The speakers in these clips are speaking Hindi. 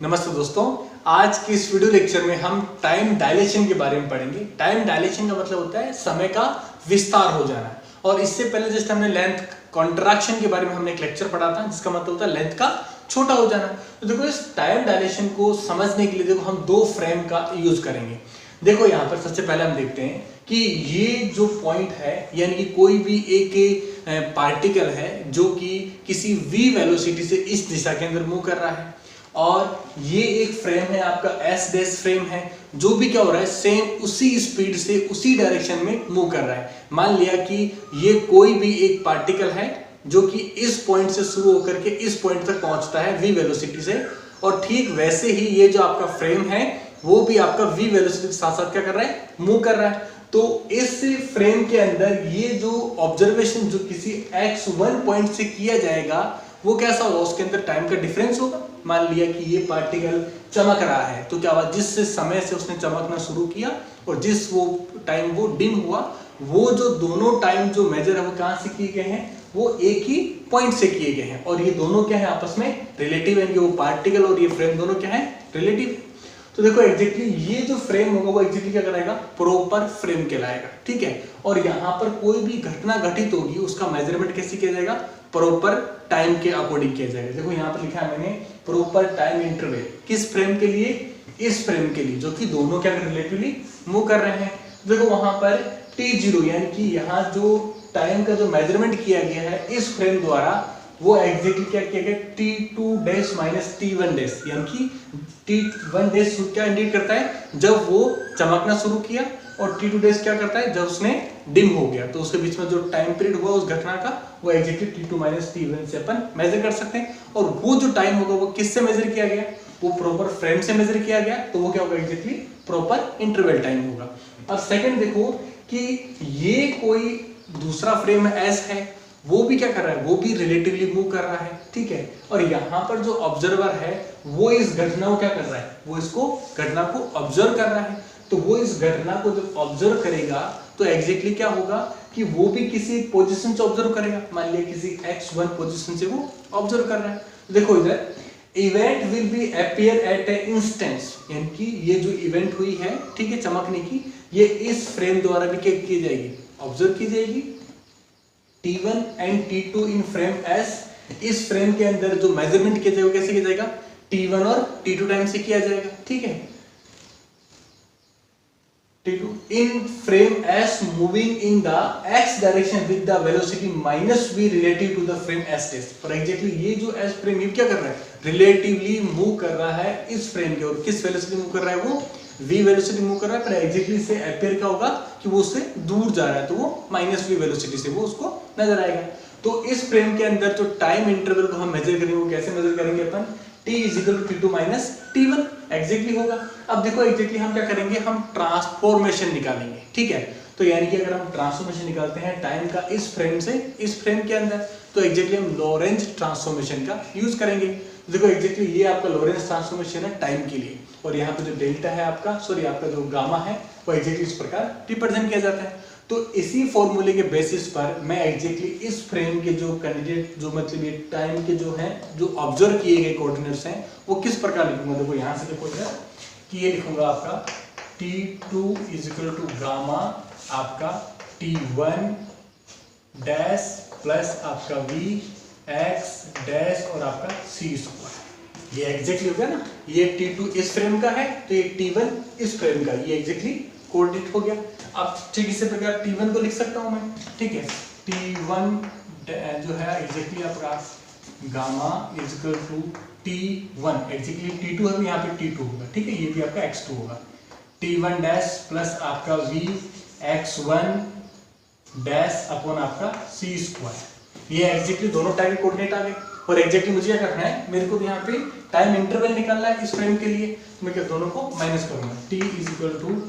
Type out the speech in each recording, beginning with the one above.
नमस्ते दोस्तों, आज के इस वीडियो लेक्चर में हम टाइम डायलेशन के बारे में पढ़ेंगे। टाइम डायलेशन का मतलब होता है समय का विस्तार हो जाना। और इससे पहले जस्ट हमने लेंथ कॉन्ट्रैक्शन के बारे में हमने एक लेक्चर पढ़ा था, जिसका मतलब होता है लेंथ का छोटा हो जाना। तो देखो, इस टाइम डायलेशन को समझने के लिए देखो हम दो फ्रेम का यूज करेंगे। देखो यहाँ पर सबसे पहले हम देखते हैं कि ये जो पॉइंट है, यानी कि कोई भी एक पार्टिकल है जो कि किसी v वेलोसिटी से इस दिशा के अंदर मूव कर रहा है, और ये एक फ्रेम है आपका एस डैश फ्रेम है, जो भी क्या हो रहा है सेम उसी स्पीड से उसी डायरेक्शन में मूव कर रहा है। मान लिया कि ये कोई भी एक पार्टिकल है जो कि इस पॉइंट से शुरू होकर के इस पॉइंट तक पहुंचता है v वेलोसिटी से, और ठीक वैसे ही ये जो आपका फ्रेम है वो भी आपका v वेलोसिटी के साथ साथ क्या कर रहा है, मूव कर रहा है। तो इस फ्रेम के अंदर ये जो ऑब्जर्वेशन जो किसी x1 पॉइंट से किया जाएगा वो कैसा होगा, उसके अंदर टाइम का डिफरेंस होगा। मान लिया कि ये पार्टिकल चमक रहा है, तो क्या हुआ, जिस समय से उसने चमकना शुरू किया और जिस वो टाइम वो डिम हुआ, वो जो दोनों टाइम जो मेजर है वो कहां से किए गए हैं, वो एक ही पॉइंट से किए गए हैं। और ये दोनों क्या है, आपस में रिलेटिव है। वो पार्टिकल और ये फ्रेम दोनों क्या है, रिलेटिव। तो देखो एग्जैक्टली ये जो फ्रेम होगा वो एग्जैक्टली क्या कराएगा, प्रॉपर फ्रेम कहलाएगा, ठीक है। और यहाँ पर कोई भी घटना घटित होगी उसका मेजरमेंट कैसे किया जाएगा, प्रॉपर टाइम के अकॉर्डिंग किया जाएगा। देखो यहाँ पर लिखा है मैंने प्रॉपर टाइम इंटरवल, किस फ्रेम के लिए, इस फ्रेम के लिए, जो कि दोनों क्या रिलेटिवली मूव कर रहे हैं। देखो वहां पर t0 यानी कि यहाँ जो टाइम का जो मेजरमेंट किया गया है इस फ्रेम द्वारा, वो एग्जैक्टली क्या किया गया, t2 dash minus t1 dash, यानी कि t1 डैश क्या इंडिकेट करता है जब वो चमकना शुरू किया, और t2 डैश क्या करता है जब उसने डिम हो गया। तो उसके बीच में जो टाइम पीरियड हुआ उस घटना का, वो एग्जैक्टली t2 माइनस t1 से अपन मेजर कर सकते हैं। और वो जो टाइम होगा वो किससे मेजर किया गया, वो प्रॉपर फ्रेम से मेजर किया गया, तो वो क्या होगा, एग्जैक्टली प्रॉपर इंटरवल टाइम होगा। अब सेकंड देखो कि ये कोई दूसरा फ्रेम एस है, वो भी क्या कर रहा है, वो भी रिलेटिवली मूव कर रहा है, ठीक है। और यहाँ पर जो ऑब्जर्वर है वो इस घटना को क्या कर रहा है, वो इसको घटना को ऑब्जर्व कर रहा है। तो वो इस घटना को जब ऑब्जर्व करेगा तो एग्जैक्टली क्या होगा कि वो भी किसी पोजीशन से ऑब्जर्व करेगा। मान लिया किसी x1 पोजीशन से वो ऑब्जर्व कर रहा है। देखो इधर event will be appear eight A instance, यानी कि ये जो इवेंट हुई है, ठीक है, चमकने की, ये इस फ्रेम द्वारा भी क्या की जाएगी, ऑब्जर्व की जाएगी। t1 and t2 in frame s, इस फ्रेम के अंदर जो मेजरमेंट किया जाएगा कैसे किया जाएगा, t1 और t2 टाइम से किया जाएगा, ठीक है। t2 in frame s moving in the x direction with the velocity minus v relative to the frame s dash। और एग्जैक्टली ये जो s फ्रेम ये क्या कर रहा है, रिलेटिवली मूव कर रहा है इस फ्रेम के, और किस वेलोसिटी मूव कर रहा है, वो v वेलोसिटी मूव कर रहा है। पर एग्जैक्टली से अपीयर क्या होगा कि वो उससे दूर जा रहा है, तो वो माइनस v वेलोसिटी से वो उसको नजर आएगा। तो इस फ्रेम के अंदर जो टाइम इंटरवल को हम मेजर करेंगे, वो कैसे मेजर करेंगे अपन, t is equal to t2 minus t1 exactly होगा। अब देखो एग्जैक्टली हम क्या करेंगे, हम ट्रांसफॉर्मेशन निकालेंगे, ठीक है। तो यानी कि अगर हम ट्रांसफॉर्मेशन निकालते हैं टाइम का इस फ्रेम से इस फ्रेम के अंदर, तो एग्जैक्टली हम लॉरेंज ट्रांसफॉर्मेशन का यूज करेंगे। देखो एग्जैक्टली ये आपका लॉरेंज ट्रांसफॉर्मेशन है टाइम के लिए, और यहाँ पे जो डेल्टा है आपका, सॉरी आपका जो गामा है, वो एग्जैक्टली इस प्रकार रिप्रेजेंट किया जाता है। तो इसी फॉर्मूले के बेसिस पर मैं एग्जैक्टली इस फ्रेम के जो कैंडिडेट जो मतलब ये टाइम के जो है जो ऑब्जर्व किए गए कोऑर्डिनेट्स हैं वो किस प्रकार लिखूंगा। देखो यहाँ से देखो इधर कि ये लिखूंगा आपका t2 इजिकल टू गामा आपका t1 डैश प्लस आपका v x डैश और आपका c स्क्वायर। ये एग्जैक्टली हो गया ना, ये t2 इस फ्रेम का है, तो ये t1 इस फ्रेम का, ये एग्जैक्टली कोऑर्डिनेट हो गया। अब ठीक इसी प्रकार t1 को लिख सकता हूं मैं, ठीक है। t1 जो है एग्जैक्टली आपका gamma is equal to t1, exactly t2 है, यहाँ पे t2 होगा, ठीक है, ये भी आपका x2 होगा। t1 डैश प्लस आपका v x1 डैश अपॉन आपका c स्क्वायर। ये एग्जैक्टली दोनों टाइम के कोऑर्डिनेट आ गए। और एग्जैक्टली मुझे क्या करना है, मेरे को यहाँ पे टाइम इंटरवल निकालना है इस फ्रेम के लिए, तो मैं क्या दोनों को माइनस करूंगा, t is equal to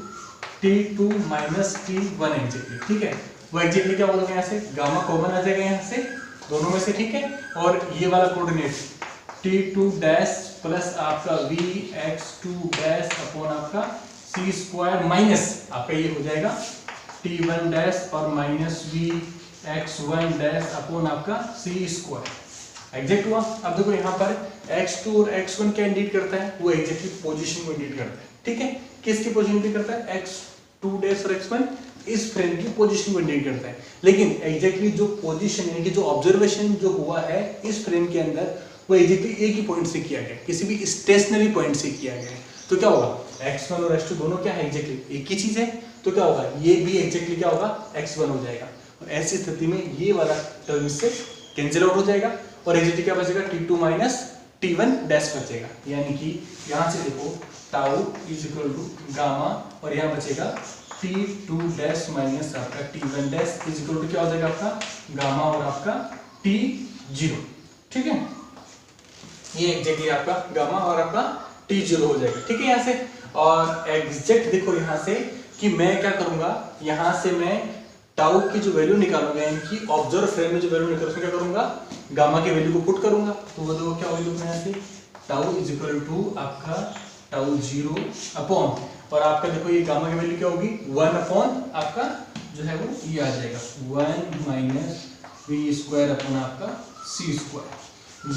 t2 minus t1 exactly, ठीक है। वो एग्जैक्टली क्या बोलोगे, यहाँ से गामा कॉमन आ जाएगा यहाँ से दोनों में से, ठीक है। और ये वाला कोऑर्डिनेट t2 डैश प्लस आपका vx2 डैश अपॉन आपका c स्क्वायर माइनस आपका ये हो जाएगा t1 डैश और माइनस vx1 डैश अपॉन आपका c स्क्वायर। एग्जैक्ट हुआ। अब देखो यहाँ पर x2 और x1 क्या इंडिकेट करता है, वो एग्जैक्टली पोजीशन को इंडिकेट करता है, ठीक है। किसकी पोजीशन इंडिकेट करता है, x2 डैश और x1 इस फ्रेम की पोजीशन को इंडिकेट करता है। लेकिन एग्जैक्टली जो पोजीशन यानी कि जो ऑब्जर्वेशन जो हुआ है इस फ्रेम के अंदर वो एग्जैक्टली एक ही पॉइंट से किया गया, किसी भी स्टेशनरी पॉइंट से किया गया है। तो क्या होगा, x1 और x2 दोनों क्या है, एग्जैक्टली एक ही चीज है। तो क्या होगा, ये भी एग्जैक्टली क्या होगा, x1 हो जाएगा। और ऐसी स्थिति में ये वाला टर्म से कैंसिल आउट हो जाएगा और एग्जैक्टली क्या बचेगा, t2 माइनस t1 डैश बचेगा। यानी कि यहाँ से देखो tau is equal to gamma और यहाँ बचेगा t2 डैश माइनस आपका t1 dash is equal to क्या हो जाएगा आपका गामा और आपका t0, ठीक है। ये एग्जैक्टली आपका गामा और आपका t0 हो जाएगा, ठीक है। यहाँ से और एग्जैक्ट देखो यहाँ से कि मैं क्या करूंगा, यहाँ से मैं टाउ की जो वैल्यू निकालूंगा, इनकी ऑब्जर्व फ्रेम में जो वैल्यू निकालूंगा, क्या करूंगा, गामा की वैल्यू को पुट करूंगा। तो वो देखो क्या होगा यहाँ से टाउ इज इक्वल टू आपका टाउ 0 अपॉन और आपका देखो ये गामा की वैल्यू क्या होगी 1 अपॉन आपका जो है वो ये आ जाएगा 1 माइनस वी स्क्वायर अपॉन आपका सी स्क्वायर।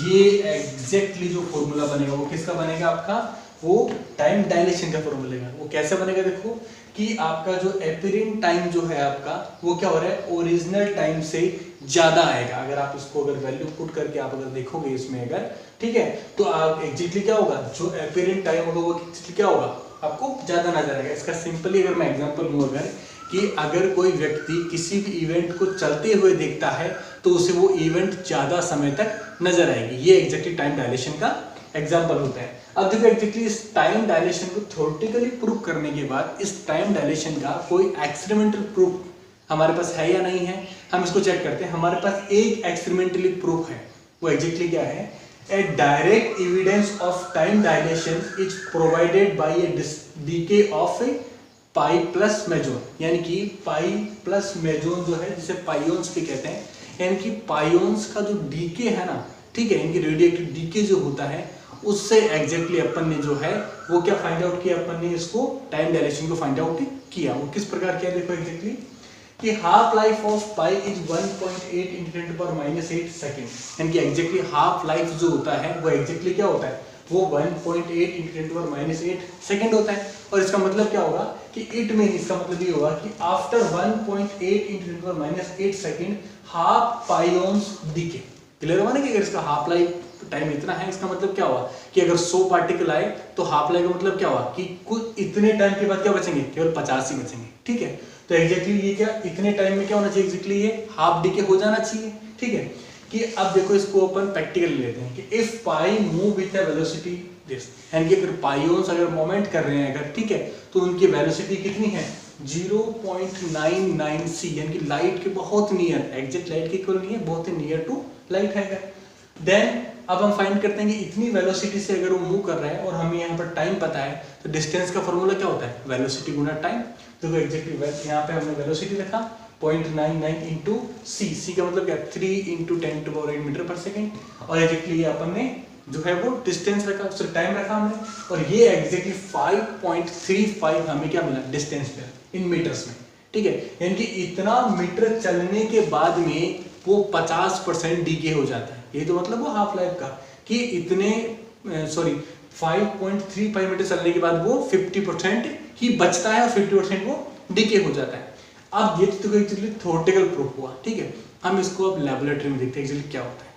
ये एग्जैक्टली जो फॉर्मूला बनेगा वो किसका बनेगा, आपका वो टाइम डायलेशन का फॉर्मूला बनेगा। वो कैसे बनेगा, देखो कि आपका जो एपिरेंट टाइम जो है आपका वो क्या हो रहा है, ओरिजिनल टाइम से ज्यादा आएगा। अगर आप इसको अगर वैल्यू पुट करके आप अगर देखोगे इसमें अगर, ठीक है, तो आप एग्जैक्टली क्या होगा, जो एपिरेंट टाइम होगा वो क्या होगा, आपको ज्यादा नजर आएगा। इसका सिंपली अगर मैं एग्जांपल लूं अगर कि अगर कोई व्यक्ति किसी भी इवेंट को चलते हुए देखता है तो उसे वो इवेंट ज्यादा समय तक नजर आएगी। ये एग्जैक्टली टाइम डायलेशन का एग्जांपल होता है। अब देखो एग्जैक्टली इस टाइम डायलेशन को थ्योरेटिकली प्रूव करने के बाद इस टाइम डायलेशन का कोई एक्सपेरिमेंटल प्रूफ हमारे पास है या नहीं है, हम इसको चेक करते हैं। हमारे पास एक एक्सपेरिमेंटली प्रूफ है, वो एग्जैक्टली क्या है, a direct evidence of time dilation is provided by a decay of a pi plus meson। यानी कि pi plus meson जो है जिसे पाइओन्स भी कहते हैं, यानी कि पाइओन्स का जो डीके है ना, ठीक है, इनकी रेडियोएक्टिव डीके जो होता है उससे एग्जैक्टली अपन ने जो है वो क्या फाइंड आउट किया, अपन ने इसको टाइम डायलेशन को फाइंड आउट किया। वो किस प्रकार किया, देखो एग्जैक्टली कि half life of pi is 1.8 × 10⁻⁸ second. यानी कि एग्जैक्टली हाफ लाइफ जो होता है वो एग्जैक्टली क्या होता है, वो 1.8 × 10⁻⁸ सेकंड होता है। और इसका मतलब क्या होगा कि इट मीन, इसका मतलब ये होगा कि after 1.8 × 10⁻⁸ second half pions decay. Clear हुआ ना कि अगर इसका हाफ लाइफ टाइम इतना है, इसका मतलब क्या हुआ कि अगर 100 पार्टिकल आए तो हाफ लाइफ का मतलब क्या हुआ कि कुछ इतने टाइम के बाद क्या बचेंगे, केवल 50 ही बचेंगे, ठीक है। तो एग्जैक्टली ये क्या इतने टाइम में क्या होना चाहिए, एग्जैक्टली ये हाफ डीके हो जाना चाहिए, ठीक है। कि अब देखो इसको अपन प्रैक्टिकल लेते हैं कि if pi move with a velocity this, यानी कि अगर पाइओन्स अगर मोमेंट कर रहे हैं अगर, ठीक है, तो उनकी वेलोसिटी कितनी है 0.99 c, यानी कि लाइट के बहुत नियर, एग्जैक्ट लाइट के इक्वल नहीं है, बहुत ही नियर टू लाइट है। देन अब हम फाइंड करते हैं कि इतनी वेलोसिटी से अगर वो मूव कर रहा है और हमें यहाँ पर टाइम पता है, तो डिस्टेंस का फॉर्मूला क्या होता है, वेलोसिटी गुना टाइम। तो एग्जैक्टली यहाँ पे हमने वेलोसिटी रखा 0.99 इंटू सी का मतलब क्या 3 × 10⁸ मीटर पर सेकेंड। और एग्जैक्टली ये अपन ने जो है वो डिस्टेंस रखा, उससे टाइम रखा हमने, और ये एग्जैक्टली 5.35 हमें क्या मिला डिस्टेंस पे इन मीटर्स में, ठीक है। यानी कि इतना मीटर चलने के बाद में वो 50% डीके हो जाता है। ये तो मतलब वो हाफ लाइफ का कि इतने 5.35 मीटर चलने के बाद वो 50% ही बचता है और 50% वो डीके हो जाता है। अब ये तो एक्चुअली थ्योरेटिकल प्रूफ हुआ, ठीक है। हम इसको अब लैबोरेटरी में देखते हैं एक्चुअली क्या होता है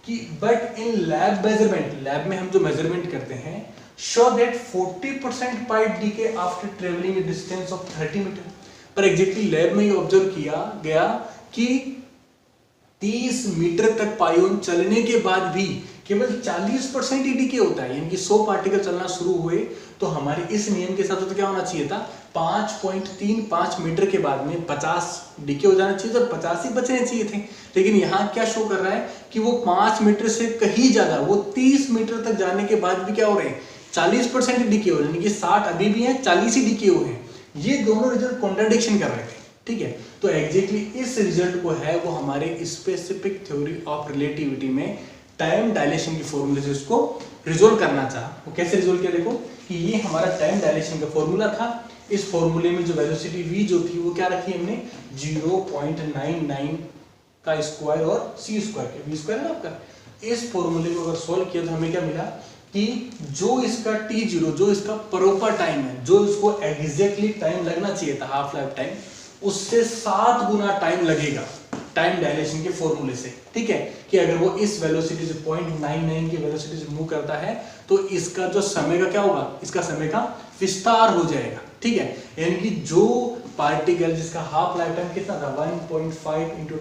कि but in lab measurement, lab में हम जो मेजरमेंट करते हैं, show that 40% pi decay after travelling a distance of 30 metre. पर एग्जैक्टली लैब में ये ऑब्जर्व किया गया कि 30 मीटर तक पाइओन चलने के बाद भी केवल 40% ही डीके होता है। यानी कि 100 पार्टिकल चलना शुरू हुए तो हमारे इस नियम के साथ तो क्या होना चाहिए था, 5.35 मीटर के बाद में 50 डीके हो जाना चाहिए, तो 50 ही बचने चाहिए थे। लेकिन यहाँ क्या शो कर रहा है कि वो 5 मीटर से कहीं ज्यादा, वो 30 मीटर तक जाने के बाद भी क्या हो रहे हैं 40% डीके हो रहे हैं, यानी कि 60 अभी भी हैं, 40 ही डीके हुए हैं। ये दोनों रिजल्ट कॉन्ट्राडिक्शन कर रहे थे, ठीक है। तो एग्जैक्टली इस रिजल्ट को है वो हमारे स्पेसिफिक थ्योरी ऑफ रिलेटिविटी में टाइम डायलेशन की फॉर्मूले से उसको रिजोल्व करना चाहा। वो कैसे रिजोल्व किया, देखो कि ये हमारा टाइम डायलेशन का फॉर्मूला था। इस फॉर्मूले में जो वेलोसिटी v जो थी वो क्या रखी हमने 0.99 का स्क्वायर और c स्क्वायर के v स्क्वायर है ना आपका, इस फॉर्मूले को अगर सॉल्व किया तो हमें क्या मिला कि जो इसका t0 जो इसका प्रॉपर टाइम है, जो इसको एग्जैक्टली टाइम लगना चाहिए था हाफ लाइफ टाइम, उससे 7 गुना टाइम लगेगा टाइम डायलेशन के फॉर्मूले से। ठीक है, कि अगर वो इस वेलोसिटी से 0.99 की वेलोसिटी से मूव करता है तो इसका जो समय का क्या होगा, इसका समय का विस्तार हो जाएगा। ठीक है, यानी कि जो पार्टिकल जिसका हाफ लाइफ टाइम कितना था 1.5 इंटू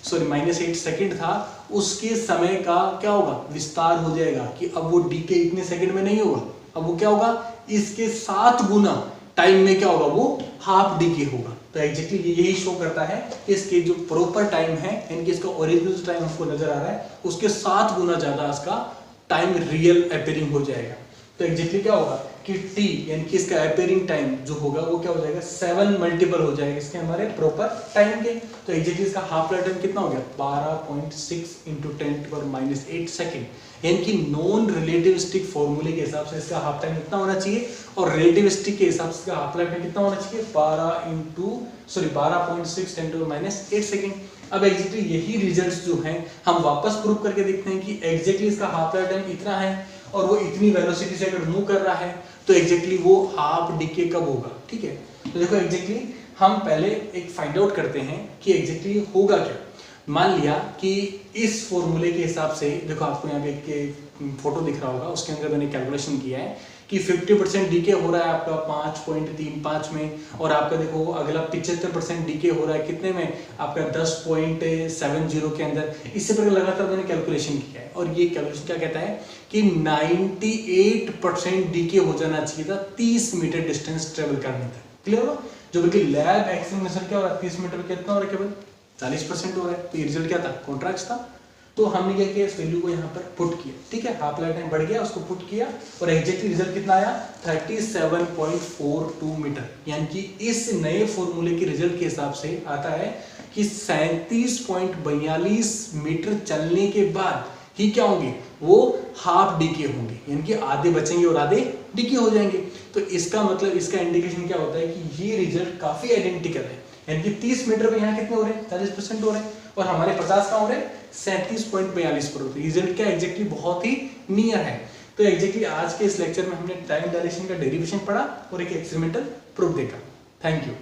10⁻⁸ सेकेंड था, उसके समय का क्या होगा, विस्तार हो जाएगा कि अब वो डीके इतने सेकेंड में नहीं होगा, अब वो क्या होगा, इसके 7 गुना टाइम में क्या होगा, वो हाफ डीके होगा। तो एग्जैक्टली यही शो करता है कि इसके जो प्रॉपर टाइम है, यानी कि इसका ओरिजिनल टाइम हमको नजर आ रहा है, उसके 7 गुना ज्यादा इसका टाइम रियल अपीयरिंग हो जाएगा। तो एग्जैक्टली क्या होगा कि t यानी कि इसका अपीयरिंग टाइम जो होगा वो क्या हो जाएगा, 7 मल्टीपल हो जाएगा इसके हमारे प्रॉपर टाइम के। तो एग्जैक्टली इसका हाफ लाइफ टाइम कितना हो गया, 12.6 इंटू 10⁻⁸ सेकेंड, यानी कि नॉन रिलेटिविस्टिक फॉर्मूले के हिसाब से इसका हाफ टाइम कितना होना चाहिए और रिलेटिविस्टिक के हिसाब से इसका हाफ लाइफ टाइम कितना होना चाहिए, 12.6 10⁻⁸ सेकेंड। अब एग्जैक्टली यही रिजल्ट्स जो हैं हम वापस प्रूव करके देखते हैं कि एग्जैक्टली इसका हाफ लाइफ टाइम इतना है और वो इतनी वेलोसिटी से अगर मूव कर रहा है तो एग्जैक्टली वो हाफ डीके कब होगा। ठीक है, तो देखो एग्जैक्टली हम पहले एक फाइंड आउट करते हैं कि एग्जैक्टली होगा क्या। मान लिया कि इस फॉर्मूले के हिसाब से, देखो आपको यहाँ पे एक फोटो दिख रहा होगा, उसके अंदर मैंने कैलकुलेशन किया है कि 50% डीके हो रहा है आपका 5.35 में, और आपका देखो अगला 75% डीके हो रहा है कितने में, आपका 10.70 के अंदर। इससे पहले लगातार मैंने कैलकुलेशन किया है और ये कैलकुलेशन क्या कहता है कि 98% डीके हो जाना चाहिए था 30 मीटर डिस्टेंस ट्रेवल करने तक। क्लियर हो, जो बल्कि लैब एक्सपेरिमेंट क्या हो रहा है 30 मीटर कितना हो रहा है, केवल 40% हो रहा है। तो ये रिजल्ट क्या था, कॉन्ट्रैक्ट था। तो हमने क्या किया, इस वैल्यू को यहाँ पर पुट किया। ठीक है, हाफ लाइफ टाइम बढ़ गया, उसको पुट किया और एग्जैक्टली रिजल्ट कितना आया 37.42 मीटर। यानी कि इस नए फॉर्मूले के रिजल्ट के हिसाब से आता है कि 37.42 मीटर चलने के बाद ही क्या होंगे, वो हाफ डीके होंगे, यानी कि आधे बचेंगे और आधे डीके हो जाएंगे। तो इसका मतलब, इसका इंडिकेशन क्या होता है कि ये रिजल्ट काफी आइडेंटिकल है, यानी कि 30 मीटर पे यहाँ कितने हो रहे हैं, 40% हो रहे हैं, और हमारे 50 का हो रहे हैं 37.42 पर। रिजल्ट क्या एग्जैक्टली बहुत ही नियर है। तो एग्जैक्टली आज के इस लेक्चर में हमने टाइम डायलेशन का डेरिवेशन पढ़ा और एक एक्सपेरिमेंटल प्रूफ देखा। Thank you.